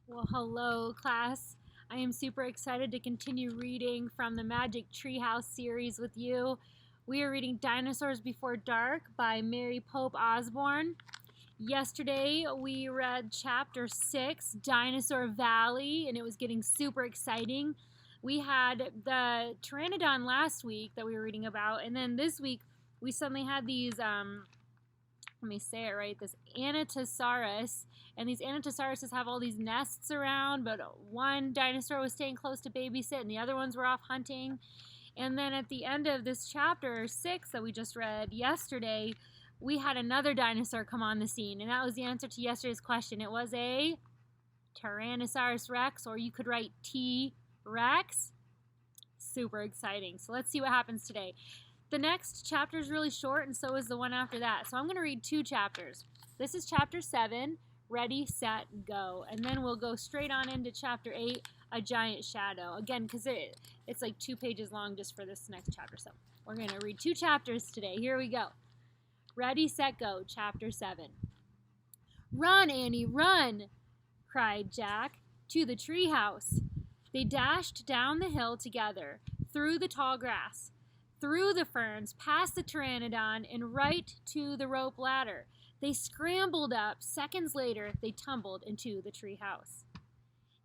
Well, hello, class. I am super excited to continue reading from the Magic Treehouse series with you. We are reading Dinosaurs Before Dark by Mary Pope Osborne. Yesterday, we read chapter 6, Dinosaur Valley, and it was getting super exciting. We had the Pteranodon last week that we were reading about, and then this week, we suddenly had these let me say it right, this Anatosaurus. And these Anatosauruses have all these nests around, but one dinosaur was staying close to babysit and the other ones were off hunting. And then at the end of this chapter 6 that we just read yesterday, we had another dinosaur come on the scene. And that was the answer to yesterday's question. It was a Tyrannosaurus Rex, or you could write T-Rex. Super exciting. So let's see what happens today. The next chapter is really short, and so is the one after that. So I'm going to read 2 chapters. This is chapter 7, Ready, Set, Go. And then we'll go straight on into chapter 8, A Giant Shadow. Again, because it's like 2 pages long just for this next chapter. So we're going to read 2 chapters today. Here we go. Ready, Set, Go, chapter 7. "Run, Annie, run!" cried Jack, "to the treehouse." They dashed down the hill together, through the tall grass, through the ferns, past the Pteranodon, and right to the rope ladder. They scrambled up. Seconds later, they tumbled into the treehouse.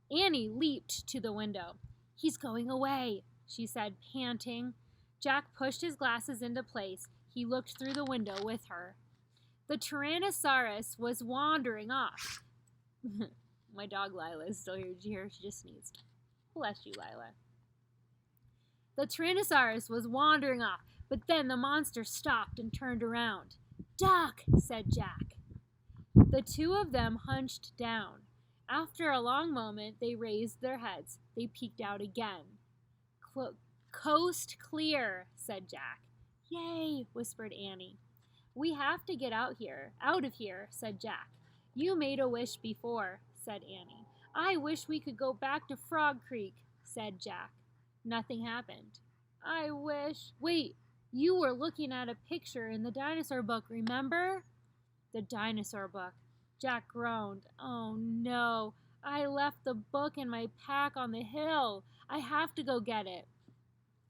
Annie leaped to the window. "He's going away," she said, panting. Jack pushed his glasses into place. He looked through the window with her. The Tyrannosaurus was wandering off. My dog Lila is still here. Did you hear? She just sneezed. Bless you, Lila. The Tyrannosaurus was wandering off, but then the monster stopped and turned around. "Duck," said Jack. The two of them hunched down. After a long moment, they raised their heads. They peeked out again. "Coast clear," said Jack. "Yay," whispered Annie. "We have to get out of here, said Jack. "You made a wish before," said Annie. "I wish we could go back to Frog Creek," said Jack. Nothing happened. "I wish—" "Wait, you were looking at a picture in the dinosaur book, remember?" The dinosaur book. Jack groaned. "Oh no, I left the book in my pack on the hill. I have to go get it."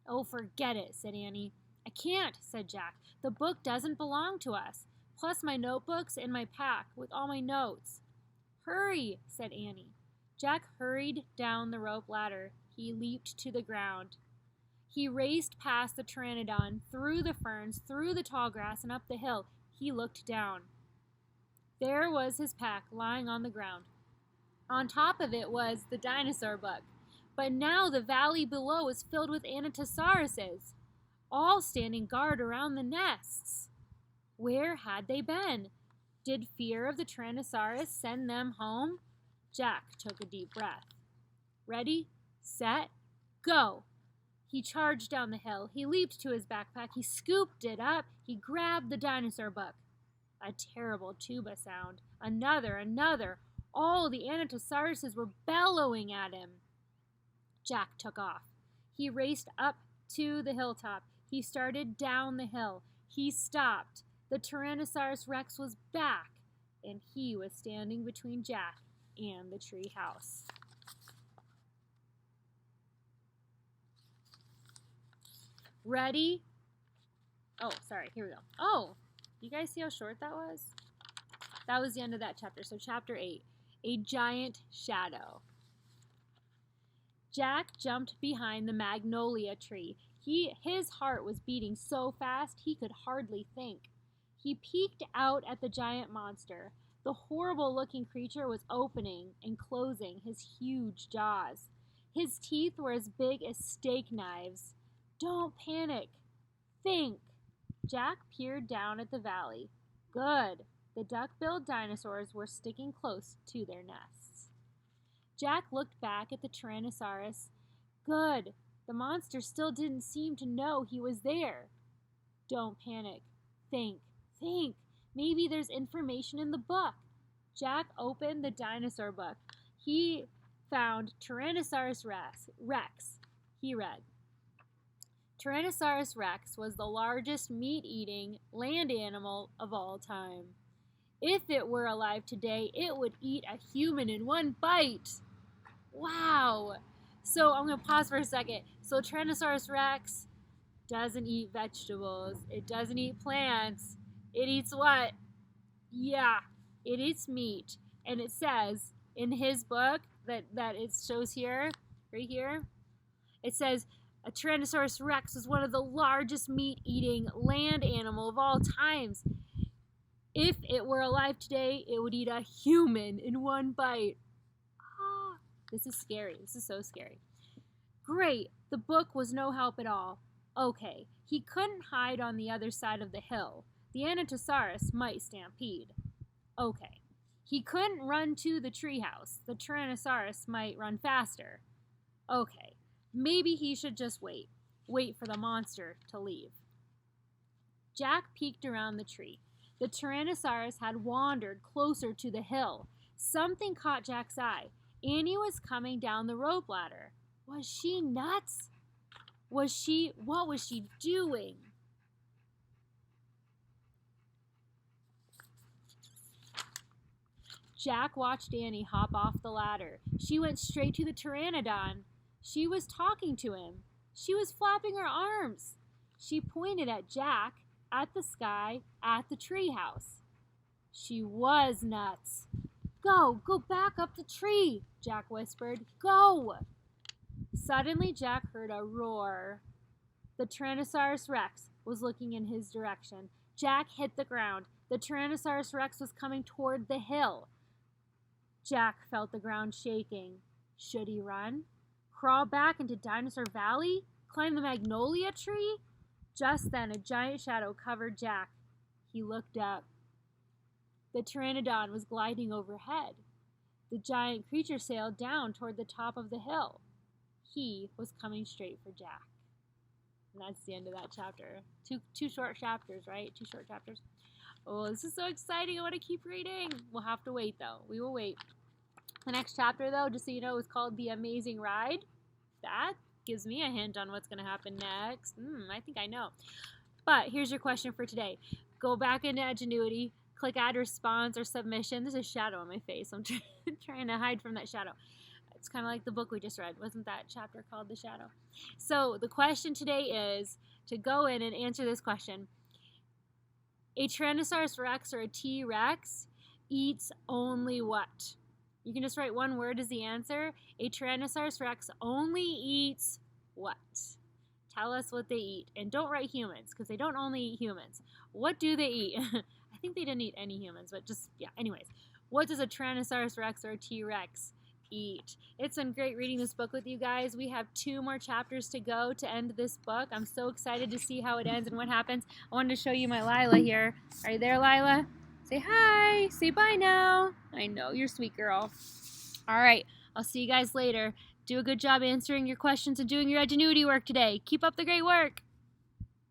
"Oh, forget it," said Annie. "I can't," said Jack. "The book doesn't belong to us. Plus my notebooks and my pack with all my notes." "Hurry," said Annie. Jack hurried down the rope ladder. He leaped to the ground. He raced past the Pteranodon, through the ferns, through the tall grass, and up the hill. He looked down. There was his pack lying on the ground. On top of it was the dinosaur book. But now the valley below was filled with Anatosauruses, all standing guard around the nests. Where had they been? Did fear of the Tyrannosaurus send them home? Jack took a deep breath. Ready, set, go. He charged down the hill. He leaped to his backpack. He scooped it up. He grabbed the dinosaur book. A terrible tuba sound. Another. All the Anatosauruses were bellowing at him. Jack took off. He raced up to the hilltop. He started down the hill. He stopped. The Tyrannosaurus Rex was back, and he was standing between Jack and the tree house. Ready? Oh, sorry, here we go. Oh, you guys see how short that was? That was the end of that chapter. So chapter 8, A Giant Shadow. Jack jumped behind the magnolia tree. His heart was beating so fast he could hardly think. He peeked out at the giant monster. The horrible-looking creature was opening and closing his huge jaws. His teeth were as big as steak knives. "Don't panic. Think." Jack peered down at the valley. Good. The duck-billed dinosaurs were sticking close to their nests. Jack looked back at the Tyrannosaurus. Good. The monster still didn't seem to know he was there. Don't panic. Think. Maybe there's information in the book. Jack opened the dinosaur book. He found Tyrannosaurus Rex. He read, Tyrannosaurus Rex was the largest meat-eating land animal of all time. If it were alive today, it would eat a human in one bite. Wow. So I'm going to pause for a second. So Tyrannosaurus Rex doesn't eat vegetables. It doesn't eat plants. It eats what? Yeah, it eats meat. And it says in his book that it shows here, right here, it says a Tyrannosaurus Rex was one of the largest meat-eating land animal of all times. If it were alive today, it would eat a human in one bite. Ah, this is scary. This is so scary. Great. The book was no help at all. Okay, he couldn't hide on the other side of the hill. The Anatosaurus might stampede. Okay. He couldn't run to the treehouse. The Tyrannosaurus might run faster. Okay. Maybe he should just wait. Wait for the monster to leave. Jack peeked around the tree. The Tyrannosaurus had wandered closer to the hill. Something caught Jack's eye. Annie was coming down the rope ladder. Was she nuts? What was she doing? Jack watched Annie hop off the ladder. She went straight to the pteranodon. She was talking to him. She was flapping her arms. She pointed at Jack, at the sky, at the treehouse. She was nuts. Go back up the tree, Jack whispered. Go! Suddenly, Jack heard a roar. The Tyrannosaurus Rex was looking in his direction. Jack hit the ground. The Tyrannosaurus Rex was coming toward the hill. Jack felt the ground shaking. Should he run? Crawl back into Dinosaur Valley? Climb the magnolia tree? Just then, a giant shadow covered Jack. He looked up. The pteranodon was gliding overhead. The giant creature sailed down toward the top of the hill. He was coming straight for Jack. And that's the end of that chapter. Two short chapters, right? 2 short chapters. Oh, this is so exciting. I want to keep reading. We'll have to wait, though. We will wait. The next chapter, though, just so you know, is called The Amazing Ride. That gives me a hint on what's going to happen next. I think I know. But here's your question for today. Go back into Edgenuity. Click Add Response or Submission. There's a shadow on my face. I'm trying to hide from that shadow. It's kind of like the book we just read. Wasn't that chapter called The Shadow? So the question today is to go in and answer this question. A Tyrannosaurus Rex or a T-Rex eats only what? You can just write one word as the answer. A Tyrannosaurus Rex only eats what? Tell us what they eat. And don't write humans, because they don't only eat humans. What do they eat? I think they didn't eat any humans, but just, yeah, anyways. What does a Tyrannosaurus Rex or a T-Rex eat? It's been great reading this book with you guys. We have 2 more chapters to go to end this book. I'm so excited to see how it ends and what happens. I wanted to show you my Lila here. Are you there, Lila? Say hi. Say bye now. I know, you're a sweet girl. All right, I'll see you guys later. Do a good job answering your questions and doing your Edgenuity work today. Keep up the great work.